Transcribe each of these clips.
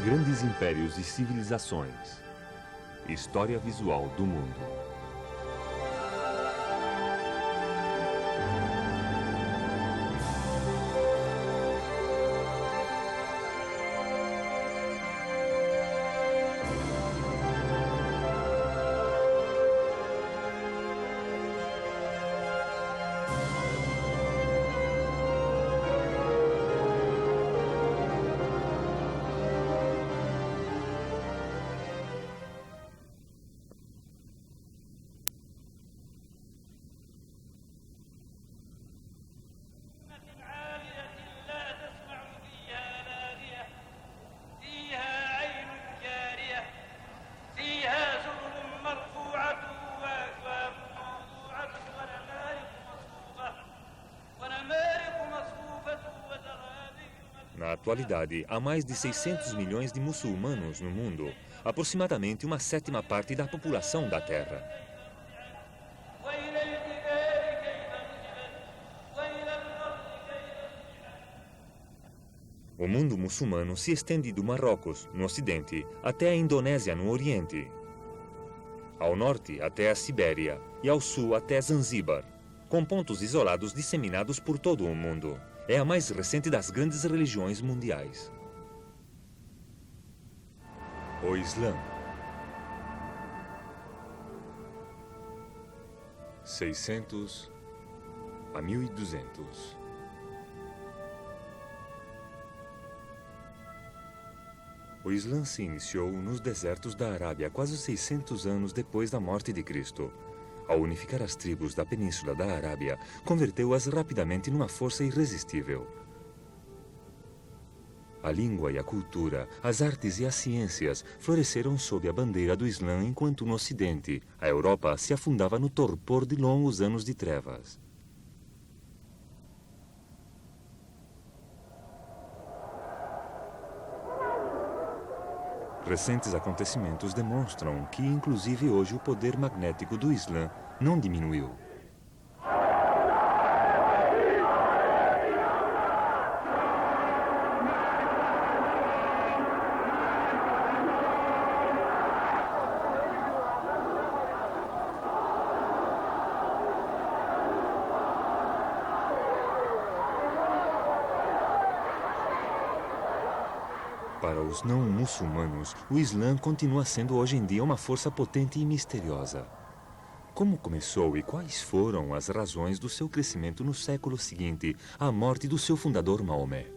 Grandes impérios e civilizações. História visual do mundo. Na atualidade, há mais de 600 milhões de muçulmanos no mundo, aproximadamente uma sétima parte da população da Terra. O mundo muçulmano se estende do Marrocos, no ocidente, até a Indonésia, no oriente. Ao norte, até a Sibéria, e ao sul, até Zanzíbar, com pontos isolados disseminados por todo o mundo. É a mais recente das grandes religiões mundiais. O Islã. 600 a 1200. O Islã se iniciou nos desertos da Arábia quase 600 anos depois da morte de Cristo. Ao unificar as tribos da Península da Arábia, converteu-as rapidamente numa força irresistível. A língua e a cultura, as artes e as ciências floresceram sob a bandeira do Islã, enquanto no Ocidente, a Europa se afundava no torpor de longos anos de trevas. Recentes acontecimentos demonstram que, inclusive hoje, o poder magnético do Islã não diminuiu. Para os não muçulmanos, o Islã continua sendo hoje em dia uma força potente e misteriosa. Como começou e quais foram as razões do seu crescimento no século seguinte à morte do seu fundador Maomé?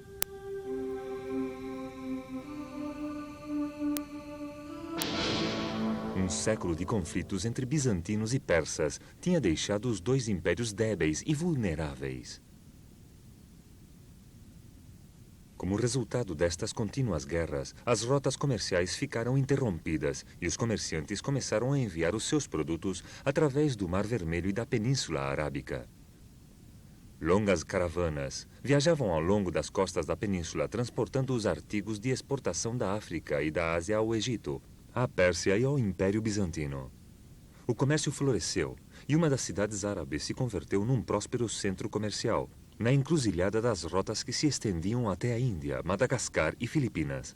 Um século de conflitos entre bizantinos e persas tinha deixado os dois impérios débeis e vulneráveis. Como resultado destas contínuas guerras, as rotas comerciais ficaram interrompidas e os comerciantes começaram a enviar os seus produtos através do Mar Vermelho e da Península Arábica. Longas caravanas viajavam ao longo das costas da península, transportando os artigos de exportação da África e da Ásia ao Egito, à Pérsia e ao Império Bizantino. O comércio floresceu e uma das cidades árabes se converteu num próspero centro comercial, na encruzilhada das rotas que se estendiam até a Índia, Madagascar e Filipinas.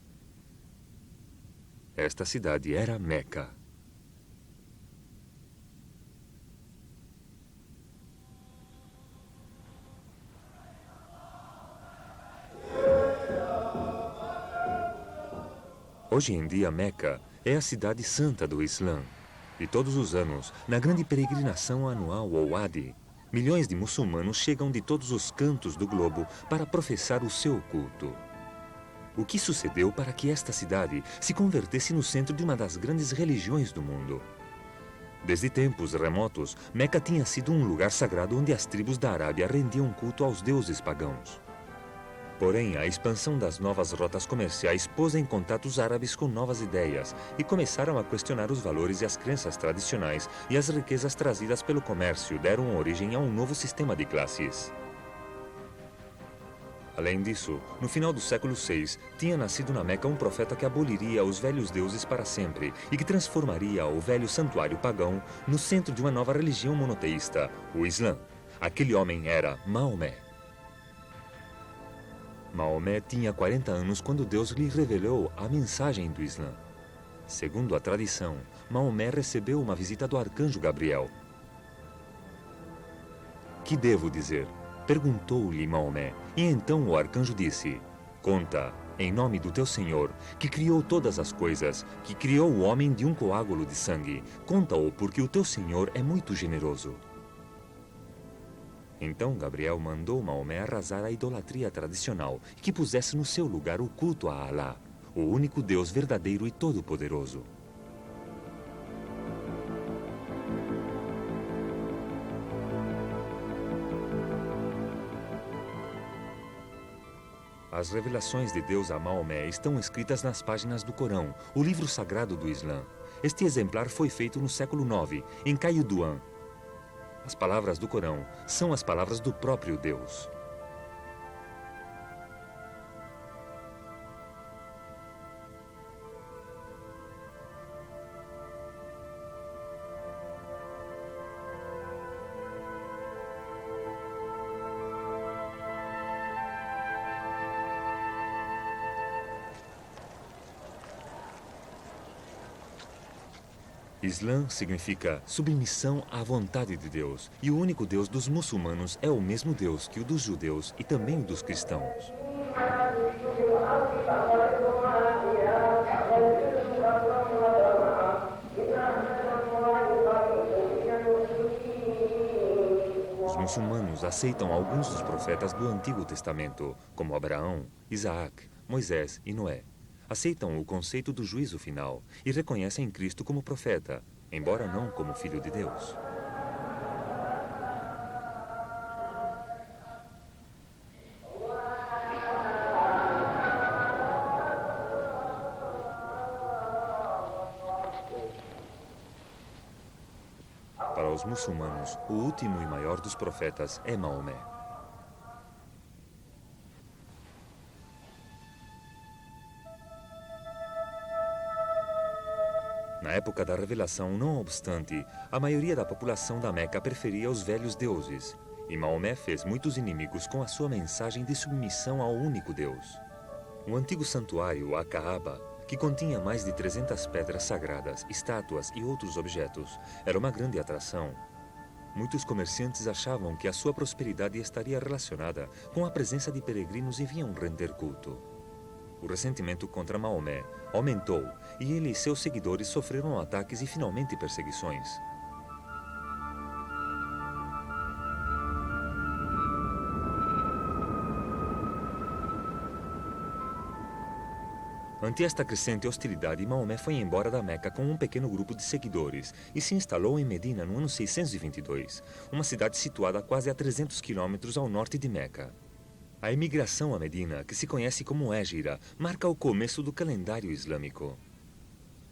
Esta cidade era Meca. Hoje em dia, Meca é a cidade santa do Islã. E todos os anos, na grande peregrinação anual ao Hadi, milhões de muçulmanos chegam de todos os cantos do globo para professar o seu culto. O que sucedeu para que esta cidade se convertesse no centro de uma das grandes religiões do mundo? Desde tempos remotos, Meca tinha sido um lugar sagrado onde as tribos da Arábia rendiam culto aos deuses pagãos. Porém, a expansão das novas rotas comerciais pôs em contato os árabes com novas ideias e começaram a questionar os valores e as crenças tradicionais, e as riquezas trazidas pelo comércio deram origem a um novo sistema de classes. Além disso, no final do século VI, tinha nascido na Meca um profeta que aboliria os velhos deuses para sempre e que transformaria o velho santuário pagão no centro de uma nova religião monoteísta, o Islã. Aquele homem era Maomé. Maomé tinha 40 anos quando Deus lhe revelou a mensagem do Islã. Segundo a tradição, Maomé recebeu uma visita do arcanjo Gabriel. "Que devo dizer?" perguntou-lhe Maomé, e então o arcanjo disse: "Conta, em nome do teu Senhor, que criou todas as coisas, que criou o homem de um coágulo de sangue. Conta-o, porque o teu Senhor é muito generoso." Então Gabriel mandou Maomé arrasar a idolatria tradicional e que pusesse no seu lugar o culto a Alá, o único Deus verdadeiro e todo-poderoso. As revelações de Deus a Maomé estão escritas nas páginas do Corão, o livro sagrado do Islã. Este exemplar foi feito no século IX, em Caiuduan. As palavras do Corão são as palavras do próprio Deus. Islã significa submissão à vontade de Deus, e o único Deus dos muçulmanos é o mesmo Deus que o dos judeus e também o dos cristãos. Os muçulmanos aceitam alguns dos profetas do Antigo Testamento, como Abraão, Isaac, Moisés e Noé. Aceitam o conceito do juízo final e reconhecem Cristo como profeta, embora não como filho de Deus. Para os muçulmanos, o último e maior dos profetas é Maomé. Na época da revelação, não obstante, a maioria da população da Meca preferia os velhos deuses, e Maomé fez muitos inimigos com a sua mensagem de submissão ao único Deus. O antigo santuário, a Kaaba, que continha mais de 300 pedras sagradas, estátuas e outros objetos, era uma grande atração. Muitos comerciantes achavam que a sua prosperidade estaria relacionada com a presença de peregrinos e vinham render culto. O ressentimento contra Maomé aumentou e ele e seus seguidores sofreram ataques e finalmente perseguições. Ante esta crescente hostilidade, Maomé foi embora da Meca com um pequeno grupo de seguidores e se instalou em Medina no ano 622, uma cidade situada quase a 300 quilômetros ao norte de Meca. A imigração a Medina, que se conhece como Hégira, marca o começo do calendário islâmico.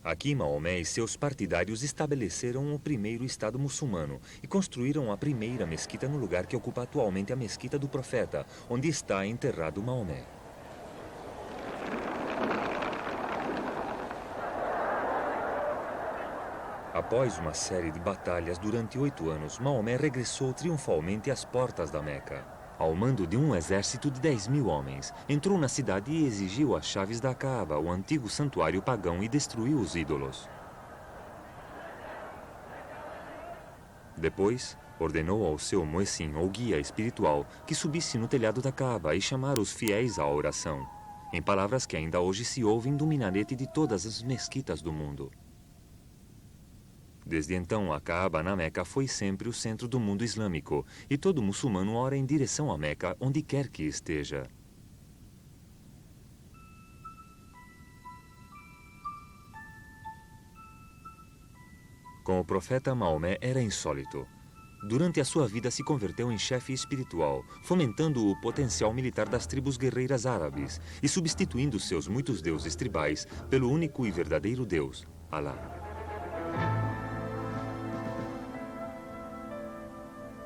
Aqui, Maomé e seus partidários estabeleceram o primeiro Estado muçulmano e construíram a primeira mesquita no lugar que ocupa atualmente a Mesquita do Profeta, onde está enterrado Maomé. Após uma série de batalhas durante 8 anos, Maomé regressou triunfalmente às portas da Meca. Ao mando de um exército de 10.000 homens, entrou na cidade e exigiu as chaves da Kaaba, o antigo santuário pagão, e destruiu os ídolos. Depois, ordenou ao seu muezzin, ou guia espiritual, que subisse no telhado da Kaaba e chamar os fiéis à oração, em palavras que ainda hoje se ouvem do minarete de todas as mesquitas do mundo. Desde então, a Kaaba na Meca foi sempre o centro do mundo islâmico, e todo muçulmano ora em direção a Meca, onde quer que esteja. Com o profeta, Maomé era insólito. Durante a sua vida se converteu em chefe espiritual, fomentando o potencial militar das tribos guerreiras árabes e substituindo seus muitos deuses tribais pelo único e verdadeiro Deus, Alá.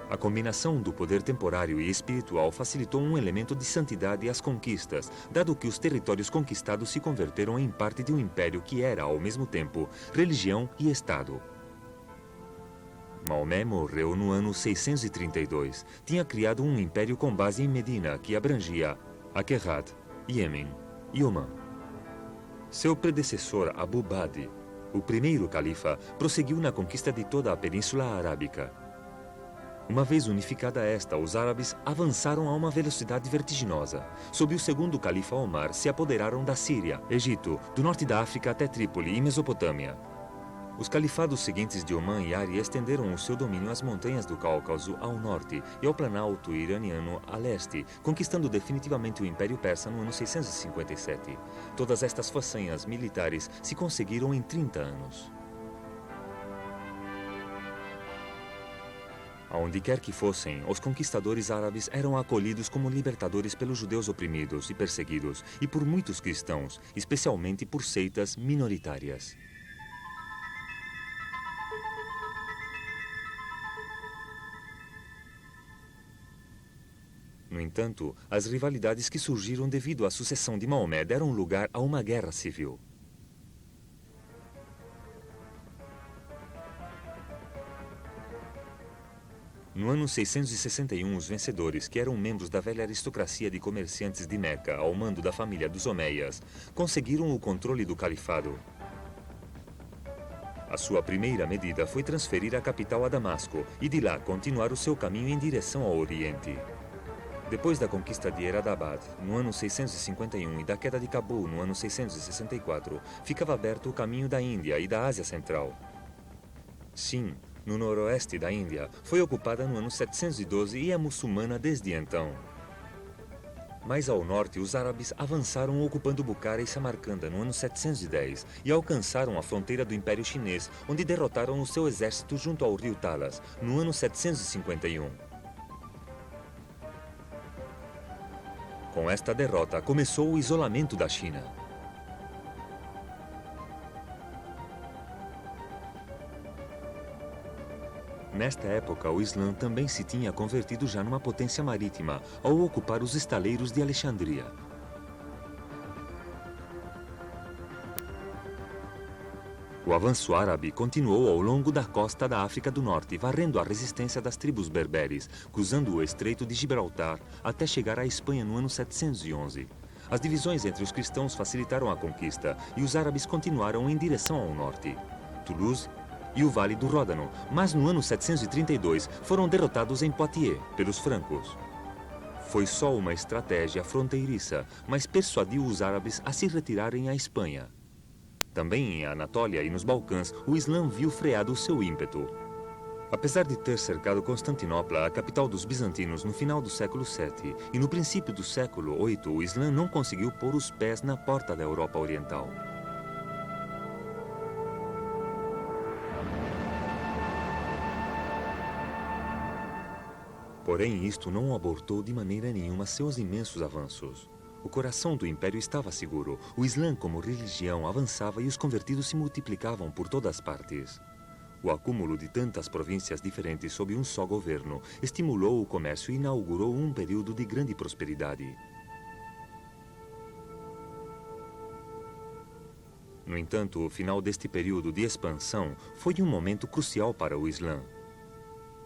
A combinação do poder temporário e espiritual facilitou um elemento de santidade às conquistas, dado que os territórios conquistados se converteram em parte de um império que era, ao mesmo tempo, religião e Estado. Maomé morreu no ano 632. Tinha criado um império com base em Medina, que abrangia Akerrat, Iêmen e Omã. Seu predecessor Abu Badi, o primeiro califa, prosseguiu na conquista de toda a Península Arábica. Uma vez unificada esta, os árabes avançaram a uma velocidade vertiginosa. Sob o segundo califa Omar, se apoderaram da Síria, Egito, do norte da África até Trípoli e Mesopotâmia. Os califados seguintes de Omã e Ari estenderam o seu domínio às montanhas do Cáucaso ao norte e ao planalto iraniano a leste, conquistando definitivamente o Império Persa no ano 657. Todas estas façanhas militares se conseguiram em 30 anos. Aonde quer que fossem, os conquistadores árabes eram acolhidos como libertadores pelos judeus oprimidos e perseguidos e por muitos cristãos, especialmente por seitas minoritárias. No entanto, as rivalidades que surgiram devido à sucessão de Maomé deram lugar a uma guerra civil. No ano 661, os vencedores, que eram membros da velha aristocracia de comerciantes de Meca, ao mando da família dos Omeias, conseguiram o controle do califado. A sua primeira medida foi transferir a capital a Damasco e de lá continuar o seu caminho em direção ao Oriente. Depois da conquista de Eradabad, no ano 651, e da queda de Cabul, no ano 664, ficava aberto o caminho da Índia e da Ásia Central. Sim, no noroeste da Índia, foi ocupada no ano 712 e é muçulmana desde então. Mais ao norte, os árabes avançaram ocupando Bukhara e Samarcanda no ano 710 e alcançaram a fronteira do Império Chinês, onde derrotaram o seu exército junto ao rio Talas, no ano 751. Com esta derrota, começou o isolamento da China. Nesta época, o Islã também se tinha convertido já numa potência marítima, ao ocupar os estaleiros de Alexandria. O avanço árabe continuou ao longo da costa da África do Norte, varrendo a resistência das tribos berberes, cruzando o Estreito de Gibraltar até chegar à Espanha no ano 711. As divisões entre os cristãos facilitaram a conquista e os árabes continuaram em direção ao norte. Toulouse e o Vale do Ródano, mas no ano 732 foram derrotados em Poitiers pelos francos. Foi só uma estratégia fronteiriça, mas persuadiu os árabes a se retirarem à Espanha. Também em Anatólia e nos Balcãs, o Islã viu freado seu ímpeto. Apesar de ter cercado Constantinopla, a capital dos bizantinos, no final do século VII, e no princípio do século VIII, o Islã não conseguiu pôr os pés na porta da Europa Oriental. Porém, isto não abortou de maneira nenhuma seus imensos avanços. O coração do império estava seguro. O Islã, como religião, avançava e os convertidos se multiplicavam por todas as partes. O acúmulo de tantas províncias diferentes sob um só governo estimulou o comércio e inaugurou um período de grande prosperidade. No entanto, o final deste período de expansão foi um momento crucial para o Islã.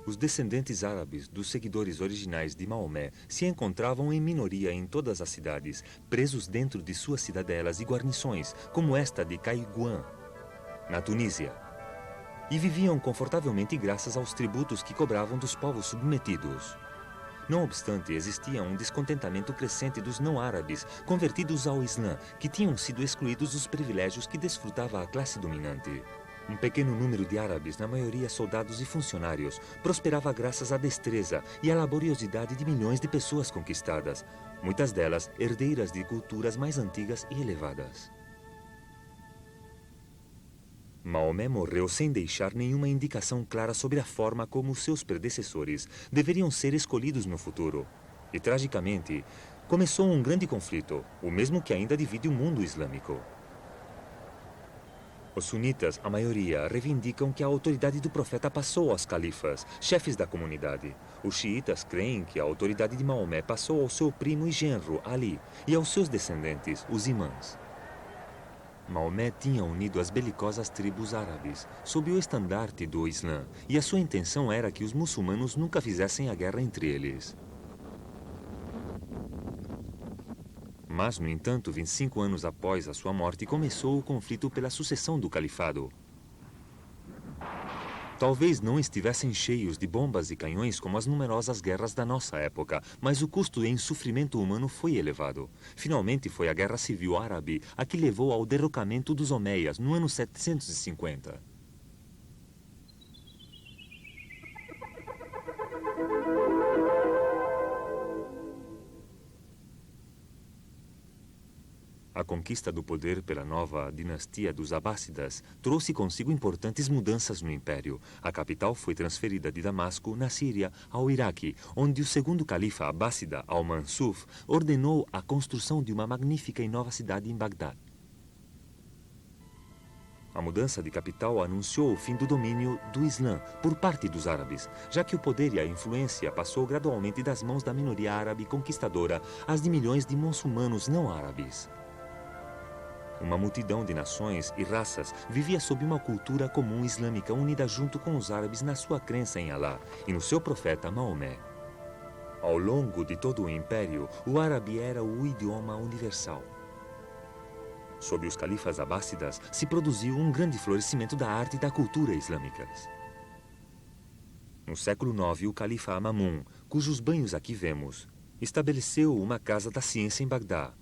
Os descendentes árabes dos seguidores originais de Maomé se encontravam em minoria em todas as cidades, presos dentro de suas cidadelas e guarnições, como esta de Caiguan, na Tunísia. E viviam confortavelmente graças aos tributos que cobravam dos povos submetidos. Não obstante, existia um descontentamento crescente dos não-árabes convertidos ao Islã, que tinham sido excluídos dos privilégios que desfrutava a classe dominante. Um pequeno número de árabes, na maioria soldados e funcionários, prosperava graças à destreza e à laboriosidade de milhões de pessoas conquistadas, muitas delas herdeiras de culturas mais antigas e elevadas. Maomé morreu sem deixar nenhuma indicação clara sobre a forma como seus predecessores deveriam ser escolhidos no futuro. E, tragicamente, começou um grande conflito, o mesmo que ainda divide o mundo islâmico. Os sunitas, a maioria, reivindicam que a autoridade do profeta passou aos califas, chefes da comunidade. Os xiitas creem que a autoridade de Maomé passou ao seu primo e genro, Ali, e aos seus descendentes, os imãs. Maomé tinha unido as belicosas tribos árabes, sob o estandarte do Islã, e a sua intenção era que os muçulmanos nunca fizessem a guerra entre eles. Mas, no entanto, 25 anos após a sua morte, começou o conflito pela sucessão do califado. Talvez não estivessem cheios de bombas e canhões como as numerosas guerras da nossa época, mas o custo em sofrimento humano foi elevado. Finalmente foi a Guerra Civil Árabe a que levou ao derrocamento dos Omeias no ano 750. A conquista do poder pela nova dinastia dos Abássidas trouxe consigo importantes mudanças no império. A capital foi transferida de Damasco, na Síria, ao Iraque, onde o segundo califa abássida, Al-Mansur, ordenou a construção de uma magnífica e nova cidade em Bagdá. A mudança de capital anunciou o fim do domínio do Islã por parte dos árabes, já que o poder e a influência passou gradualmente das mãos da minoria árabe conquistadora às de milhões de muçulmanos não árabes. Uma multidão de nações e raças vivia sob uma cultura comum islâmica unida junto com os árabes na sua crença em Alá e no seu profeta Maomé. Ao longo de todo o império, o árabe era o idioma universal. Sob os califas abássidas, se produziu um grande florescimento da arte e da cultura islâmicas. No século IX, o califa Mamun, cujos banhos aqui vemos, estabeleceu uma casa da ciência em Bagdá.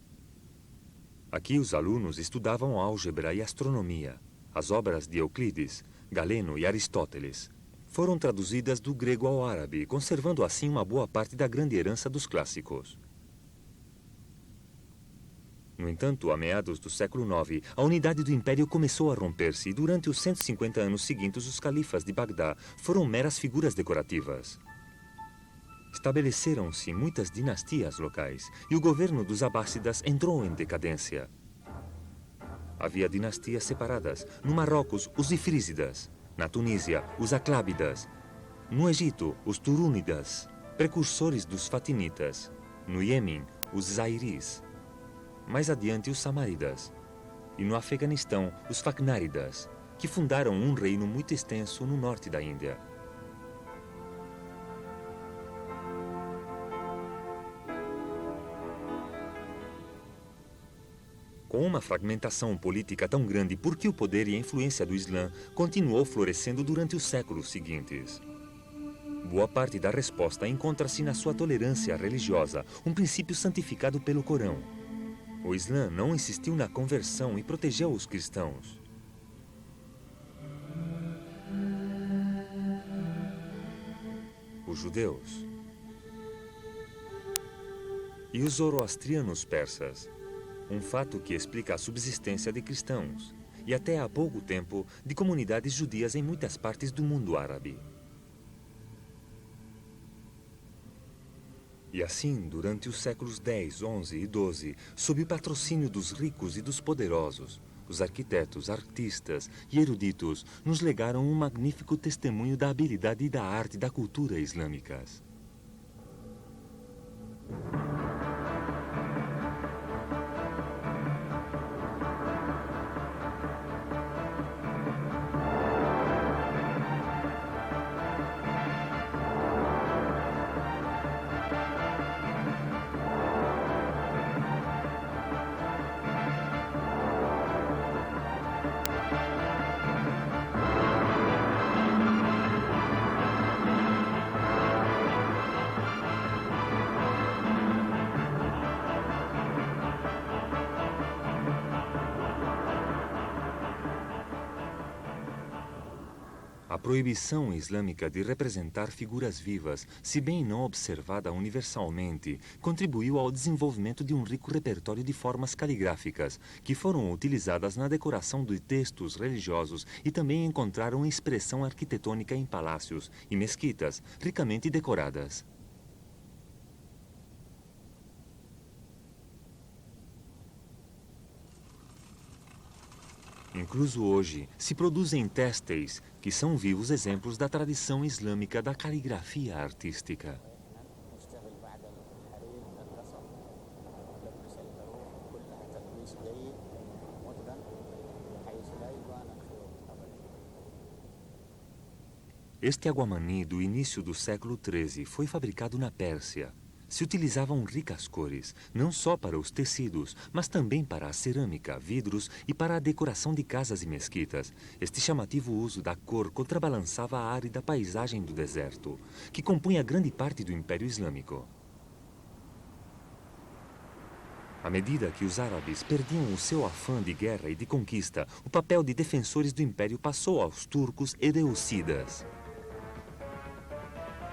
Aqui os alunos estudavam álgebra e astronomia. As obras de Euclides, Galeno e Aristóteles foram traduzidas do grego ao árabe, conservando assim uma boa parte da grande herança dos clássicos. No entanto, a meados do século IX, a unidade do império começou a romper-se e durante os 150 anos seguintes os califas de Bagdá foram meras figuras decorativas. Estabeleceram-se muitas dinastias locais e o governo dos abássidas entrou em decadência. Havia dinastias separadas. No Marrocos, os Ifrízidas. Na Tunísia, os Aclábidas. No Egito, os Turúnidas, precursores dos Fatimitas. No Iêmen, os Zairis. Mais adiante, os Samaridas. E no Afeganistão, os Faknáridas, que fundaram um reino muito extenso no norte da Índia. Com uma fragmentação política tão grande, por que o poder e a influência do Islã continuou florescendo durante os séculos seguintes? Boa parte da resposta encontra-se na sua tolerância religiosa, um princípio santificado pelo Corão. O Islã não insistiu na conversão e protegeu os cristãos. Os judeus e os zoroastrianos persas. Um fato que explica a subsistência de cristãos e até há pouco tempo de comunidades judias em muitas partes do mundo árabe. E assim, durante os séculos X, XI e XII, sob o patrocínio dos ricos e dos poderosos, os arquitetos, artistas e eruditos nos legaram um magnífico testemunho da habilidade e da arte da cultura islâmicas. A proibição islâmica de representar figuras vivas, se bem não observada universalmente, contribuiu ao desenvolvimento de um rico repertório de formas caligráficas, que foram utilizadas na decoração de textos religiosos e também encontraram expressão arquitetônica em palácios e mesquitas ricamente decoradas. Incluso hoje, se produzem têxteis que são vivos exemplos da tradição islâmica da caligrafia artística. Este aguamani do início do século XIII foi fabricado na Pérsia. Se utilizavam ricas cores, não só para os tecidos, mas também para a cerâmica, vidros e para a decoração de casas e mesquitas. Este chamativo uso da cor contrabalançava a árida paisagem do deserto, que compunha grande parte do Império Islâmico. À medida que os árabes perdiam o seu afã de guerra e de conquista, o papel de defensores do Império passou aos turcos eleucidas.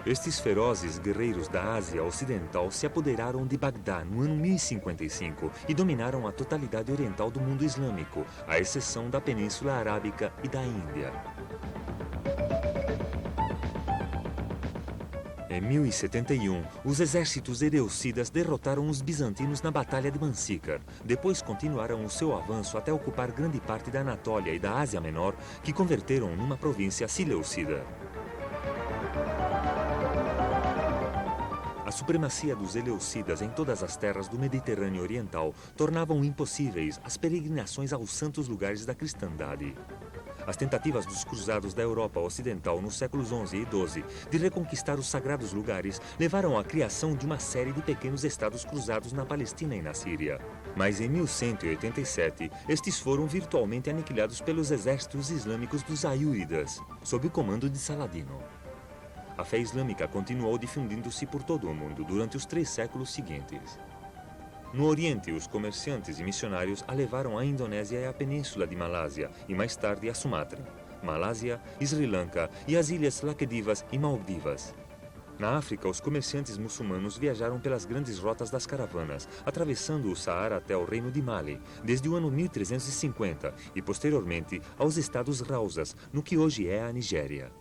Estes ferozes guerreiros da Ásia Ocidental se apoderaram de Bagdá no ano 1055 e dominaram a totalidade oriental do mundo islâmico, à exceção da Península Arábica e da Índia. Em 1071, os exércitos eleucidas derrotaram os bizantinos na Batalha de Mansícar. Depois continuaram o seu avanço até ocupar grande parte da Anatólia e da Ásia Menor, que converteram numa província seleucida. A supremacia dos eleucidas em todas as terras do Mediterrâneo Oriental tornavam impossíveis as peregrinações aos santos lugares da cristandade. As tentativas dos cruzados da Europa Ocidental nos séculos XI e XII de reconquistar os sagrados lugares levaram à criação de uma série de pequenos estados cruzados na Palestina e na Síria. Mas em 1187, estes foram virtualmente aniquilados pelos exércitos islâmicos dos Ayyúridas, sob o comando de Saladino. A fé islâmica continuou difundindo-se por todo o mundo durante os 3 séculos seguintes. No Oriente, os comerciantes e missionários a levaram à Indonésia e à Península de Malásia, e mais tarde à Sumatra, Malásia, Sri Lanka e as ilhas Laquedivas e Maldivas. Na África, os comerciantes muçulmanos viajaram pelas grandes rotas das caravanas, atravessando o Saara até o Reino de Mali, desde o ano 1350, e posteriormente aos estados Hausas, no que hoje é a Nigéria.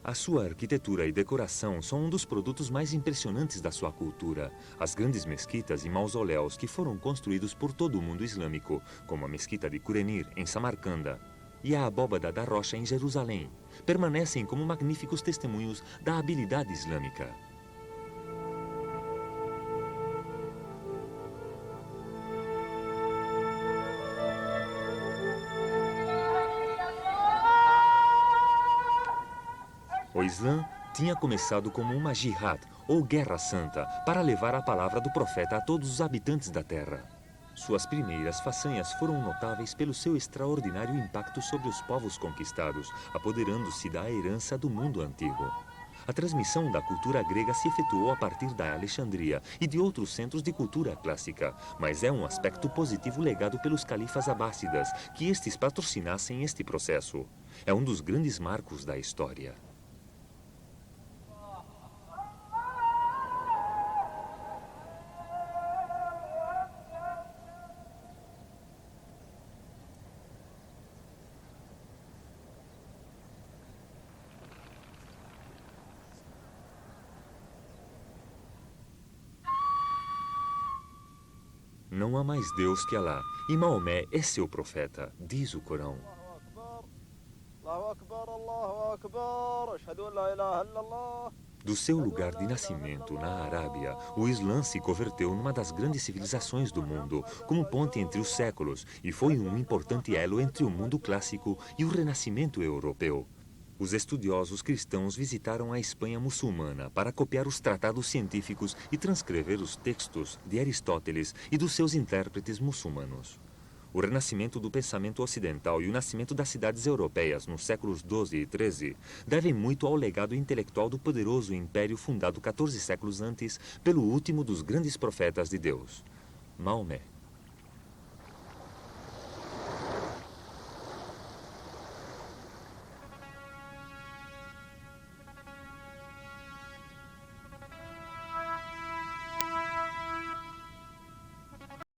A sua arquitetura e decoração são um dos produtos mais impressionantes da sua cultura. As grandes mesquitas e mausoléus que foram construídos por todo o mundo islâmico, como a mesquita de Curenir, em Samarcanda, e a abóbada da Rocha, em Jerusalém, permanecem como magníficos testemunhos da habilidade islâmica. O Islã tinha começado como uma jihad, ou guerra santa, para levar a palavra do profeta a todos os habitantes da terra. Suas primeiras façanhas foram notáveis pelo seu extraordinário impacto sobre os povos conquistados, apoderando-se da herança do mundo antigo. A transmissão da cultura grega se efetuou a partir da Alexandria e de outros centros de cultura clássica, mas é um aspecto positivo legado pelos califas abássidas que estes patrocinassem este processo. É um dos grandes marcos da história. Não há mais Deus que Alá, e Maomé é seu profeta, diz o Corão. Do seu lugar de nascimento, na Arábia, o Islã se converteu numa das grandes civilizações do mundo, como ponte entre os séculos, e foi um importante elo entre o mundo clássico e o renascimento europeu. Os estudiosos cristãos visitaram a Espanha muçulmana para copiar os tratados científicos e transcrever os textos de Aristóteles e dos seus intérpretes muçulmanos. O renascimento do pensamento ocidental e o nascimento das cidades europeias nos séculos XII e XIII devem muito ao legado intelectual do poderoso império fundado 14 séculos antes pelo último dos grandes profetas de Deus, Maomé.